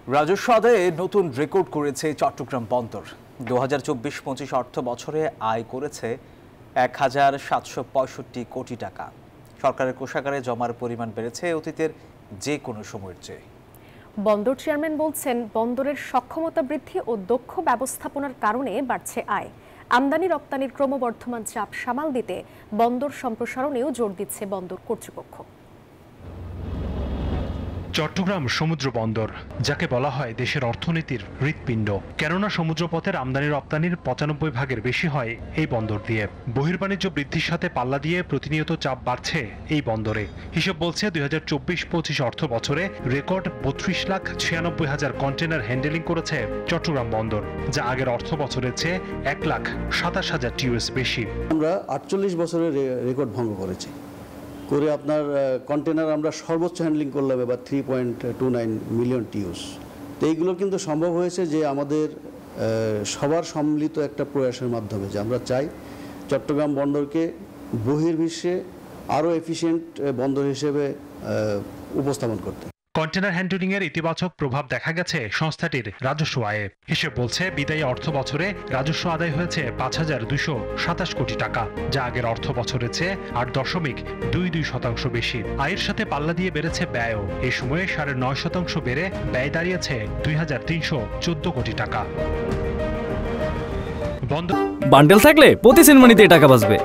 রাজস্ব আদায়ে নতুন রেকর্ড করেছে চট্টগ্রাম বন্দর। ২০২৪-২৫ অর্থ বছরে আয় করেছে ১,৭৬৫ কোটি টাকা। সরকারের কোষাগারে জমার পরিমাণ বেড়েছে অতীতের যে কোনো সময়ের চেয়ে। বন্দর চেয়ারম্যান বলছেন, বন্দরের সক্ষমতা বৃদ্ধি ও দক্ষ ব্যবস্থাপনার কারণে বাড়ছে আয়। আমদানি রপ্তানির ক্রমবর্ধমান চাপ সামাল দিতে বন্দর সম্প্রসারণেও জোর দিচ্ছে বন্দর কর্তৃপক্ষ। চট্টগ্রাম সমুদ্র বন্দর, যাকে বলা হয় দেশের অর্থনীতির হৃৎপিণ্ড, কেননা সমুদ্রপথের আমদানি রপ্তানির ৯৫ ভাগের বেশি হয় এই বন্দর দিয়ে। বহির্বাণিজ্য বৃদ্ধির সাথে পাল্লা দিয়ে প্রতিনিয়ত চাপ বাড়ছে এই বন্দরে। হিসেব বলছে ২০২৪-২৫ অর্থ বছরে রেকর্ড ৩২,৯৬,০০০ কন্টেনার হ্যান্ডেলিং করেছে চট্টগ্রাম বন্দর, যা আগের অর্থ বছরের চেয়ে ১,২৭,০০০ টিউএস বেশি। আমরা ৪৮ বছরের রেকর্ড ভঙ্গ করেছি করে আপনার কন্টেনার আমরা সর্বোচ্চ হ্যান্ডলিং করলাম এবার 3.29 মিলিয়ন টিউস। তো এইগুলো কিন্তু সম্ভব হয়েছে যে আমাদের সবার সম্মিলিত একটা প্রয়াসের মাধ্যমে, যে আমরা চাই চট্টগ্রাম বন্দরকে বহির্বিশ্বে আরও এফিশিয়েন্ট বন্দর হিসেবে উপস্থাপন করতে। কন্টেনার হ্যান্ডলিং এর ইতিবাচক প্রভাব দেখা গেছে সংস্থাটির রাজস্ব আয়ে। হিসেব বলছে বিদায়ী অর্থ বছরে রাজস্ব আদায় হয়েছে ৫,২২৭ কোটি টাকা, যা আগের অর্থ বছরের চেয়ে ৮.22% বেশি। আয়ের সাথে পাল্লা দিয়ে বেড়েছে ব্যয়ও। এই সময়ে ৯.৫% বেড়ে ব্যয় দাঁড়িয়েছে ২,৩১৪ কোটি টাকা। বান্ডেল থাকলে প্রতি সেনমানিতে টাকা বাঁচবে।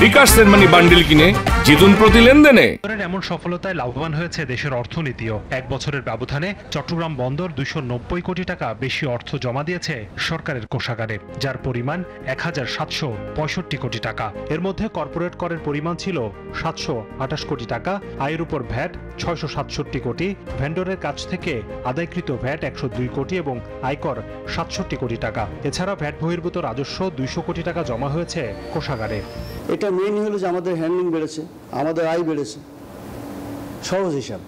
বিকাশ সেনমানি বান্ডেল কিনে জিতুন প্রতি লেনদেনে। এমন সফলতায় লাভবান হয়েছে দেশের অর্থনীতিও। এক বছরের ব্যবধানে চট্টগ্রাম বন্দর ২৯০ কোটি টাকা বেশি অর্থ জমা দিয়েছে সরকারের কোষাগারে, যার পরিমাণ ১,৭৬৫ কোটি টাকা। এর মধ্যে কর্পোরেট করের পরিমাণ ছিল ৭২৮ কোটি টাকা, আয়ের উপর ভ্যাট ৬৬৭ কোটি, ভেন্ডরের কাছ থেকে আদায়কৃত ভ্যাট ১০২ কোটি এবং আয়কর ৬৭ কোটি টাকা। এছাড়া ভ্যাট বহির্ভূত রাজস্ব ২০০ কোটি টাকা জমা হয়েছে কোষাগারে। এটা মেইন হলো যে আমাদের হ্যান্ডলিং বেড়েছে, আমাদের আয় বেড়েছে, সহজ হিসাব।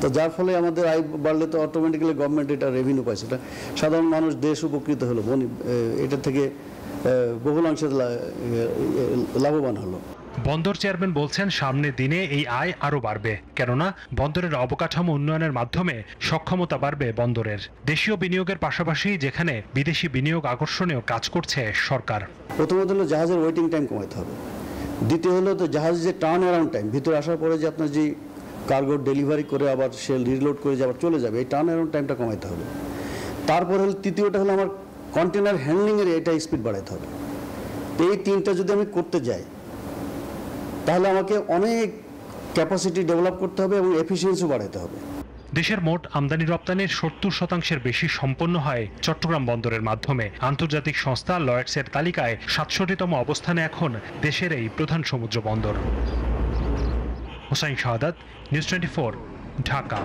তো যার ফলে আমাদের আয় বাড়লে তো অটোমেটিক্যালি গভর্নমেন্ট এটা রেভিনিউ পাইছে, এটা সাধারণ মানুষ, দেশ উপকৃত হলো, এটা থেকে বহুলাংশে লাভবান হলো। বন্দর চেয়ারম্যান বলছেন, সামনের দিনে এই আয় আরও বাড়বে, কেননা বন্দরের অবকাঠামো উন্নয়নের মাধ্যমে সক্ষমতা বাড়বে বন্দরের। দেশীয় বিনিয়োগের পাশাপাশি যেখানে বিদেশি বিনিয়োগ আকর্ষণেও কাজ করছে সরকার। প্রথমত হলো জাহাজের ওয়েটিং টাইম কমাতে হবে। দ্বিতীয় হলো তো জাহাজ যে টার্ন অ্যারাউন্ড টাইম, ভিতরে আসার পরে যে আপনার যে কার্গো ডেলিভারি করে আবার সে রিলোড করে যে আবার চলে যাবে, এই টার্ন অ্যারাউন্ড টাইমটা কমাতে হবে। তারপর হলো তৃতীয়টা হলো আমার কন্টেনার হ্যান্ডলিংয়ের এটা স্পিড বাড়াতে হবে। তো এই তিনটা যদি আমি করতে যাই তাহলে আমাকে অনেক ক্যাপাসিটি ডেভেলপ করতে হবে এবং এফিসিয়েন্সি বাড়াতে হবে। দেশের মোট আমদানি রপ্তানির ৭০% বেশি সম্পন্ন হয় চট্টগ্রাম বন্দরের মাধ্যমে। আন্তর্জাতিক সংস্থা লয়েডসের তালিকায় ৬৭তম অবস্থানে এখন দেশের এই প্রধান সমুদ্র বন্দর। হোসাইন শাহাদাত, নিউজ 24, ঢাকা।